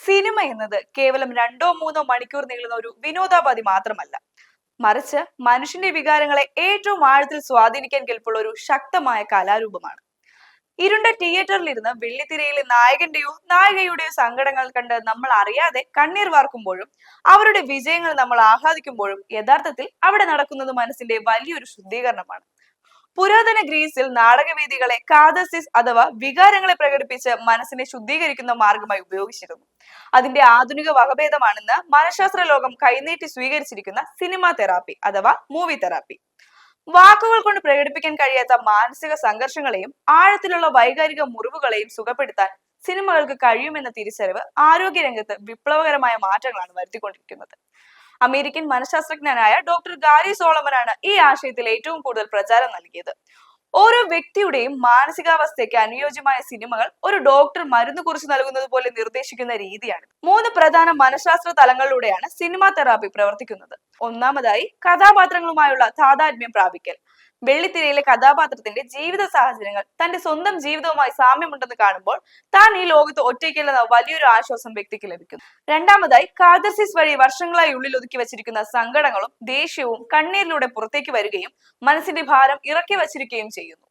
Cinema എന്നത് കേവലം 2-3 മണിക്കൂർ നീളുന്ന ഒരു വിനോദോപാധി മാത്രമല്ല, മറിച്ച് മനുഷ്യന്റെ വികാരങ്ങളെ ഏറ്റവും ആഴത്തിൽ സ്വാധീനിക്കാൻ കെൽപ്പുള്ള ഒരു ശക്തമായ കലാരൂപമാണ്. ഇരുണ്ട തിയേറ്ററിലിരുന്ന് വെള്ളിത്തിരയിലെ നായകന്റെയോ നായികയുടെയോ സങ്കടങ്ങൾ കണ്ട് നമ്മൾ അറിയാതെ കണ്ണീർ വാർക്കുമ്പോഴും അവരുടെ വിജയങ്ങൾ നമ്മൾ ആഹ്ലാദിക്കുമ്പോഴും യഥാർത്ഥത്തിൽ അവിടെ നടക്കുന്നത് മനസ്സിന്റെ വലിയൊരു ശുദ്ധീകരണമാണ്. പുരാതന ഗ്രീസിൽ നാടകവേദികളെ കാതസിസ് അഥവാ വികാരങ്ങളെ പ്രകടിപ്പിച്ച് മനസ്സിനെ ശുദ്ധീകരിക്കുന്ന മാർഗമായി ഉപയോഗിച്ചിരുന്നു. അതിന്റെ ആധുനിക വകഭേദമാണെന്ന് മനഃശാസ്ത്ര ലോകം കൈനീട്ടി സ്വീകരിച്ചിരിക്കുന്ന സിനിമാ തെറാപ്പി അഥവാ മൂവി തെറാപ്പി. വാക്കുകൾ കൊണ്ട് പ്രകടിപ്പിക്കാൻ കഴിയാത്ത മാനസിക സംഘർഷങ്ങളെയും ആഴത്തിലുള്ള വൈകാരിക മുറിവുകളെയും സുഖപ്പെടുത്താൻ സിനിമകൾക്ക് കഴിയുമെന്ന തിരിച്ചറിവ് ആരോഗ്യരംഗത്ത് വിപ്ലവകരമായ മാറ്റങ്ങളാണ് വരുത്തിക്കൊണ്ടിരിക്കുന്നത്. അമേരിക്കൻ മനഃശാസ്ത്രജ്ഞനായ ഡോക്ടർ ഗാരി സോളമനാണ് ഈ ആശയത്തിൽ ഏറ്റവും കൂടുതൽ പ്രചാരം നൽകിയത്. ഓരോ വ്യക്തിയുടെയും മാനസികാവസ്ഥയ്ക്ക് അനുയോജ്യമായ സിനിമകൾ ഒരു ഡോക്ടർ മരുന്ന് കുറിച്ച് നൽകുന്നത് പോലെ നിർദ്ദേശിക്കുന്ന രീതിയാണ്. 3 പ്രധാന മനഃശാസ്ത്ര തലങ്ങളിലൂടെയാണ് സിനിമാ തെറാപ്പി പ്രവർത്തിക്കുന്നത്. ഒന്നാമതായി, കഥാപാത്രങ്ങളുമായുള്ള താതാത്മ്യം പ്രാപിക്കൽ. വെള്ളിത്തിരയിലെ കഥാപാത്രത്തിന്റെ ജീവിത സാഹചര്യങ്ങൾ തന്റെ സ്വന്തം ജീവിതവുമായി സാമ്യമുണ്ടെന്ന് കാണുമ്പോൾ താൻ ഈ ലോകത്ത് ഒറ്റയ്ക്കല്ലെന്ന വലിയൊരു ആശ്വാസം വ്യക്തിക്ക് ലഭിക്കുന്നു. രണ്ടാമതായി, കാതർസിസ് വഴി വർഷങ്ങളായി ഉള്ളിൽ ഒതുക്കി വച്ചിരിക്കുന്ന സങ്കടങ്ങളും ദേഷ്യവും കണ്ണീരിലൂടെ പുറത്തേക്ക് വരികയും മനസ്സിന്റെ ഭാരം ഇറക്കി വച്ചിരിക്കുകയും ചെയ്യുന്നു.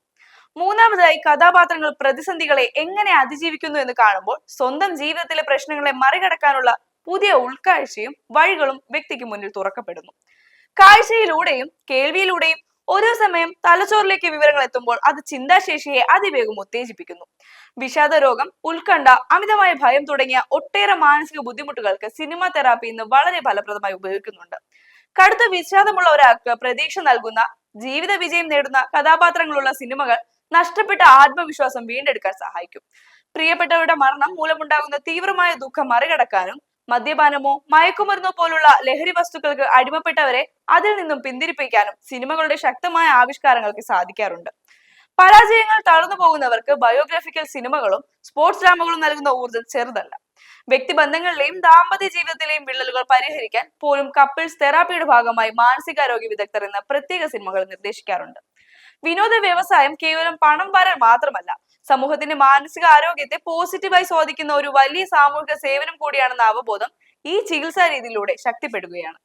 മൂന്നാമതായി, കഥാപാത്രങ്ങൾ പ്രതിസന്ധികളെ എങ്ങനെ അതിജീവിക്കുന്നു എന്ന് കാണുമ്പോൾ സ്വന്തം ജീവിതത്തിലെ പ്രശ്നങ്ങളെ മറികടക്കാനുള്ള പുതിയ ഉൾക്കാഴ്ചയും വഴികളും വ്യക്തിക്ക് മുന്നിൽ തുറക്കപ്പെടുന്നു. കാഴ്ചയിലൂടെയും കേൾവിയിലൂടെയും ഓരോ സമയം തലച്ചോറിലേക്ക് വിവരങ്ങൾ എത്തുമ്പോൾ അത് ചിന്താശേഷിയെ അതിവേഗം ഉത്തേജിപ്പിക്കുന്നു. വിഷാദ രോഗം, ഉത്കണ്ഠ, അമിതമായ ഭയം തുടങ്ങിയ ഒട്ടേറെ മാനസിക ബുദ്ധിമുട്ടുകൾക്ക് സിനിമാ തെറാപ്പി ഇന്ന് വളരെ ഫലപ്രദമായി ഉപയോഗിക്കുന്നുണ്ട്. കടുത്ത വിഷാദമുള്ള ഒരാൾക്ക് പ്രതീക്ഷ നൽകുന്ന, ജീവിത വിജയം നേടുന്ന കഥാപാത്രങ്ങളുള്ള സിനിമകൾ നഷ്ടപ്പെട്ട ആത്മവിശ്വാസം വീണ്ടെടുക്കാൻ സഹായിക്കും. പ്രിയപ്പെട്ടവരുടെ മരണം മൂലമുണ്ടാകുന്ന തീവ്രമായ ദുഃഖം മറികടക്കാനും മദ്യപാനമോ മയക്കുമരുന്നോ പോലുള്ള ലഹരി വസ്തുക്കൾക്ക് അടിമപ്പെട്ടവരെ അതിൽ നിന്നും പിന്തിരിപ്പിക്കാനും സിനിമകളുടെ ശക്തമായ ആവിഷ്കാരങ്ങൾക്ക് സാധിക്കാറുണ്ട്. പരാജയങ്ങൾ തളർന്നു പോകുന്നവർക്ക് ബയോഗ്രാഫിക്കൽ സിനിമകളും സ്പോർട്സ് ഡ്രാമകളും നൽകുന്ന ഊർജ്ജം ചെറുതല്ല. വ്യക്തിബന്ധങ്ങളിലെയും ദാമ്പത്യ ജീവിതത്തിലെയും വിള്ളലുകൾ പരിഹരിക്കാൻ പോലും കപ്പിൾസ് തെറാപ്പിയുടെ ഭാഗമായി മാനസികാരോഗ്യ വിദഗ്ധർ എന്ന പ്രത്യേക സിനിമകൾ നിർദ്ദേശിക്കാറുണ്ട്. വിനോദ വ്യവസായം കേവലം പണം വരാൻ മാത്രമല്ല, സമൂഹത്തിന്റെ മാനസിക ആരോഗ്യത്തെ പോസിറ്റീവായി സ്വാധീനിക്കുന്ന ഒരു വലിയ സാമൂഹിക സേവനം കൂടിയാണെന്ന അവബോധം ഈ ചികിത്സാ രീതിയിലൂടെ ശക്തിപ്പെടുകയാണ്.